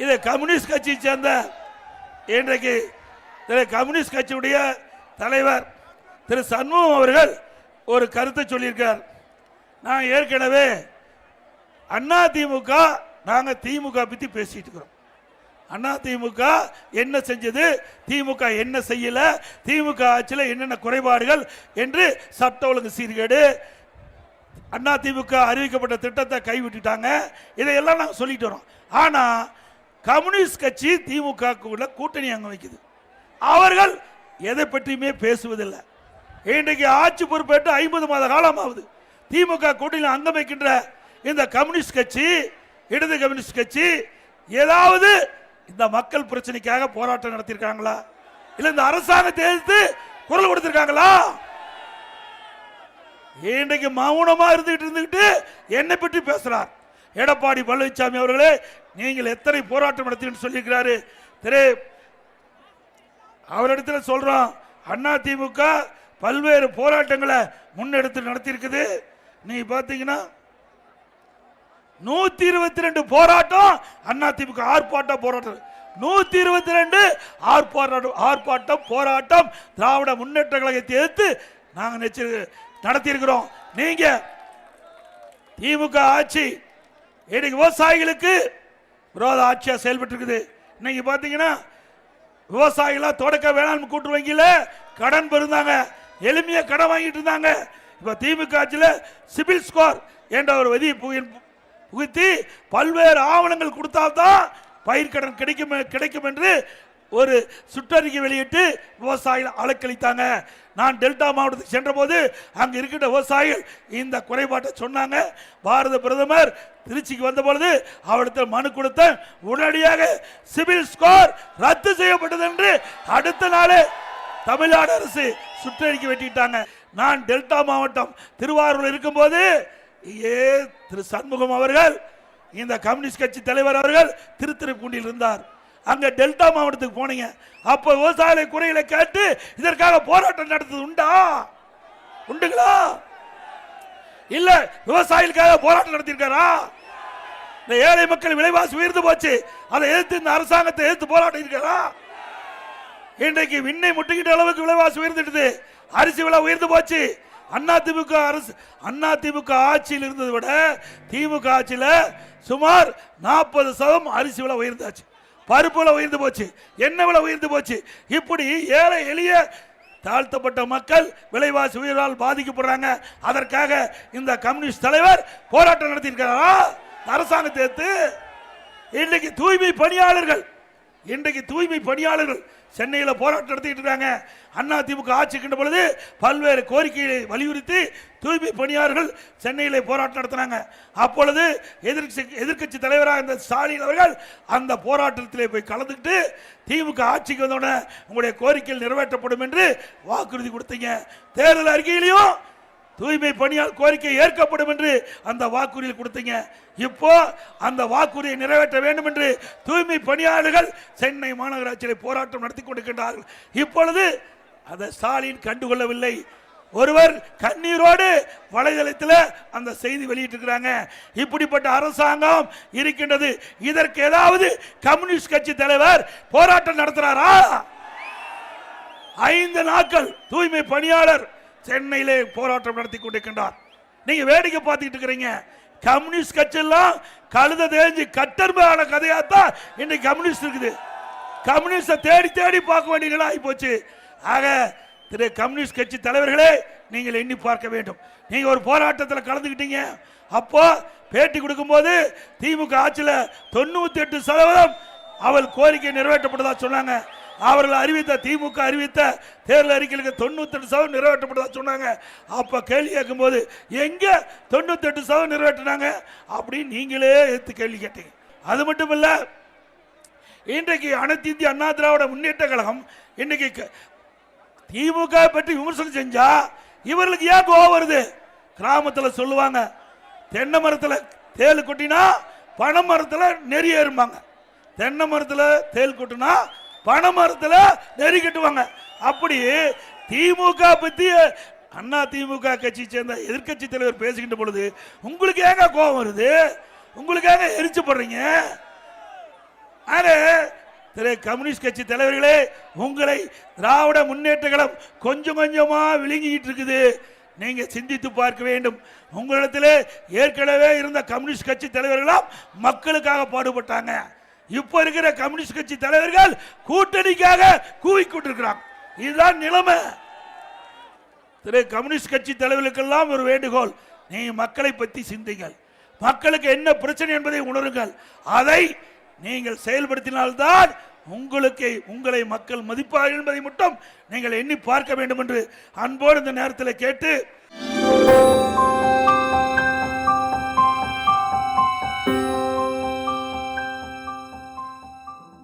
இதை கம்யூனிஸ்ட் கட்சியை சேர்ந்த இன்றைக்கு கம்யூனிஸ்ட் கட்சியுடைய தலைவர் திரு சண்முகம் அவர்கள் ஒரு கருத்தை சொல்லியிருக்கார். நான் ஏற்கனவே அண்ணா திமுக நாங்க திமுக பத்தி பேசிட்டு இருக்கிறோம். அண்ணா திமுக என்ன செஞ்சது, திமுக என்ன செய்யல, திமுக ஆட்சியில் என்னென்ன குறைபாடுகள் என்று சட்ட ஒழுங்கு சீர்கேடு, அண்ணா திமுக அறிவிக்கப்பட்ட திட்டத்தை கைவிட்டுட்டாங்க, இதையெல்லாம் நாங்கள் சொல்லிட்டு வரோம். ஆனா கம்யூனிஸ்ட் கட்சி திமுக கூட்டணி அங்க வைக்குது. அவர்கள் எதை பற்றியுமே பேசுவதில்லை. இன்றைக்கு ஆட்சி பொறுப்பேற்று 50 மாத காலம் ஆகுது. திமுக கூட்டணியில் அங்கம் வைக்கின்ற இந்த கம்யூனிஸ்ட் கட்சி, இடது கம்யூனிஸ்ட் கட்சி ஏதாவது இந்த மக்கள் பிரச்சனைக்காக போராட்டம் நடத்தியிருக்காங்களா? இல்ல இந்த அரசாங்கத்தை எதிர்த்து குரல் கொடுத்திருக்காங்களா? இன்றைக்கு மௌனமா இருந்துகிட்டு என்னை பற்றி பேசுறார் எடப்பாடி பழனிசாமி அவர்களே. நீங்கள் எத்தனை போராட்டம் நடத்தி சொல்லியிருக்கிறாரு. அவரிடத்தில் சொல்றோம், அண்ணா திமுக பல்வேறு போராட்டங்களை முன்னெடுத்து நடத்தி இருக்குது. நீ பாத்தீங்கன்னா 122 போராட்டம் அண்ணா திமுக ஆர்ப்பாட்டம் போராட்டம், 122 ஆர்ப்பாட்டம் போராட்டம் திராவிட முன்னேற்ற கழகத்தை எதிர்த்து நாங்கள் நடத்தி இருக்கிறோம். நீங்க திமுக ஆட்சி இன்னைக்கு விவசாயிகளுக்கு விரோத ஆட்சியா செயல்பட்டு இருக்குது. இன்னைக்கு பாத்தீங்கன்னா விவசாயிகள் தொடக்க வேளாண்மை கூட்டுறவு வங்கியில கடன் பெறுந்தாங்க, எளிமையா கடன் வாங்கிட்டு இருந்தாங்க. இப்ப திமுக ஆட்சியில் சிபில் ஸ்கோர் என்ற ஒரு விதியை புகுத்தி பல்வேறு ஆவணங்கள் கொடுத்தால்தான் பயிர்க்கடன் கிடைக்கும் என்று ஒரு சுற்றறிக்கை வெளியிட்டு விவசாயிகள் அலக்களித்தாங்க. நான் டெல்டா மாவட்டத்துக்கு சென்ற போது அங்க இருக்கின்ற விவசாயிகள் இந்த குறைபாட்டை சொன்னாங்க. பாரத பிரதமர் திருச்சிக்கு வந்த பொழுது அவரிடத்தில் மனு கொடுத்த உடனடியாக சிபில் ஸ்கோர் ரத்து செய்யப்பட்டது என்று அடுத்த நாளே தமிழ்நாடு அரசு சுற்றறிக்கை வெட்டிட்டாங்க. நான் டெல்டா மாவட்டம் திருவாரூர் இருக்கும் போது திரு சண்முகம் அவர்கள், இந்த கம்யூனிஸ்ட் கட்சி தலைவர் அவர்கள் திருத்துறைப்பூண்டியில் இருந்தார். அங்க டெல்டா மாவட்டத்துக்கு போனீங்க, அப்ப விவசாய குறைகளை கேட்டு இதற்காக போராட்டம் நடத்தது உண்டுங்களா? இல்ல விவசாயிகளுக்காக போராட்டம் நடத்திருக்காரா? இந்த ஏழை மக்கள் விலைவாசி உயர்ந்து போச்சு, அதை எதிர்த்து இந்த அரசாங்கத்தை எதிர்த்து போராட்டம் இருக்காரா? இன்றைக்கு விண்ணை முட்டுகின்ற அளவுக்கு விலைவாசி உயர்ந்துட்டு, அரிசி விலை உயர்ந்து போச்சு. அண்ணா திமுக ஆட்சியில் இருந்ததை விட திமுக ஆட்சியில் சுமார் 40% அரிசி விலை உயர்ந்தாச்சு, பருப்பு விலை உயர்ந்து போச்சு, எண்ணெய் விலை உயர்ந்து போச்சு. இப்படி ஏழை எளிய தாழ்த்தப்பட்ட மக்கள் விலைவாசி உயர்வால் பாதிக்கப்படுறாங்க. அதற்காக இந்த கம்யூனிஸ்ட் தலைவர் போராட்டம் நடத்தியிருக்கிறாரா அரசாங்கத்தை எடுத்து? இன்றைக்கு தூய்மை பணியாளர்கள் சென்னையில் போராட்டம் நடத்திட்டு இருக்காங்க. அண்ணா திமுக ஆட்சிக்கின்ற பொழுது பல்வேறு கோரிக்கைகளை வலியுறுத்தி தூய்மை பணியாளர்கள் சென்னையில் போராட்டம் நடத்தினாங்க. அப்பொழுது எதிர்க்கட்சி தலைவராக இந்த ஸ்டாலின் அவர்கள் அந்த போராட்டத்திலே போய் கலந்துக்கிட்டு திமுக ஆட்சிக்கு வந்தோடனே உங்களுடைய கோரிக்கைகள் நிறைவேற்றப்படும் என்று வாக்குறுதி கொடுத்தீங்க. தேர்தல் அறிக்கையிலையும் தூய்மை பணியாளர் கோரிக்கை ஏற்கப்படும் என்று அந்த வாக்குறுதியில் கொடுத்தீங்க. இப்போ அந்த வாக்குறுதியை நிறைவேற்ற வேண்டும் என்று தூய்மை பணியாளர்கள் சென்னை மாநகராட்சியில் போராட்டம் நடத்தி கொண்டிருக்கின்றார்கள். இப்பொழுது அதை ஸ்டாலின் கண்டுகொள்ளவில்லை. ஒருவர் கண்ணீரோடு வலைதளத்தில் அந்த செய்தி வெளியிட்டிருக்கிறாங்க. இப்படிப்பட்ட அரசாங்கம் இருக்கின்றது. இதற்கு ஏதாவது கம்யூனிஸ்ட் கட்சி தலைவர் போராட்டம் நடத்துறாரா? 5 நாட்கள் தூய்மை பணியாளர் சென்னையிலே போராட்டம் நடத்தி கொண்டிருக்கின்றார். நீங்க வேடிக்கை பார்த்துட்டு இருக்கிறீங்க. கம்யூனிஸ்ட் கட்சி எல்லாம் கழுத தேஞ்சு கட்டர்பான கதையாத்தான் இன்னைக்கு கம்யூனிஸ்ட் இருக்குது. கம்யூனிஸ்ட தேடி பார்க்க வேண்டிய நிலை ஆகி போச்சு. ஆக திரு கம்யூனிஸ்ட் கட்சி தலைவர்களே, நீங்கள் எண்ணி பார்க்க வேண்டும். நீங்க ஒரு போராட்டத்தில் கலந்துக்கிட்டீங்க. அப்போ பேட்டி கொடுக்கும் போது திமுக ஆட்சியில் 98% அவள் கோரிக்கை நிறைவேற்றப்பட்டதா சொன்னாங்க. அவர்கள் அறிவித்த திமுக அறிவித்த தேர்தல் அறிக்கைகளுக்கு 98% நிறைவேற்றப்பட்டதா சொன்னாங்க. அப்ப கேள்வி கேட்கும் போது எங்க 98% நிறைவேற்றினாங்க அப்படின்னு நீங்களே எடுத்து கேள்வி கேட்டீங்க. அது மட்டும் இல்ல, இன்றைக்கு அனைத்து இந்திய அண்ணா திராவிட முன்னேற்ற கழகம் இன்னைக்கு திமுக பற்றி விமர்சனம் செஞ்சா இவர்களுக்கு ஏன் கோவம் வருது? கிராமத்தில் சொல்லுவாங்க, தென்னை மரத்தில் தேல் கொட்டினா பனை மரத்தில் நெறி ஏறும்பாங்க, தென்னை மரத்தில் தேல் கொட்டினா பனை மரத்தில் நெறி கட்டுவாங்க. அப்படி திமுக பத்தி அண்ணா திமுக கட்சி சேர்ந்த எதிர்கட்சி தலைவர் பேசுகின்ற பொழுது உங்களுக்கு ஏங்க கோபம் வருது? உங்களுக்கு ஏங்க எரிச்சு போடுறீங்க? திரு கம்யூனிஸ்ட் கட்சி தலைவர்களே, உங்களை திராவிட முன்னேற்ற கழகம் கொஞ்சம் கொஞ்சமா விழுங்கிட்டு இருக்குது. நீங்க சிந்தித்து பார்க்க வேண்டும். உங்களிடத்திலே ஏற்கனவே இருந்த கம்யூனிஸ்ட் கட்சி தலைவர்களாம் மக்களுக்காக பாடுபட்டாங்க. இப்ப இருக்கிற கம்யூனிஸ்ட் கட்சி தலைவர்கள் கூட்டணிக்காக கூவிக்கொண்டிருக்கிறாங்க. இதுதான் நிலைமை. திரு கம்யூனிஸ்ட் கட்சி தலைவர்களுக்கெல்லாம் ஒரு வேண்டுகோள், நீ மக்களை பற்றி சிந்திங்கள், மக்களுக்கு என்ன பிரச்சனை என்பதை உணருங்கள். அதை நீங்கள் செயல்படுத்தினால்தான் உங்களை மக்கள் மதிப்பார்கள் என்பதை மட்டும் நீங்கள் எண்ணி பார்க்க வேண்டும் என்று அன்போடு இந்த நேரத்தில் கேட்டு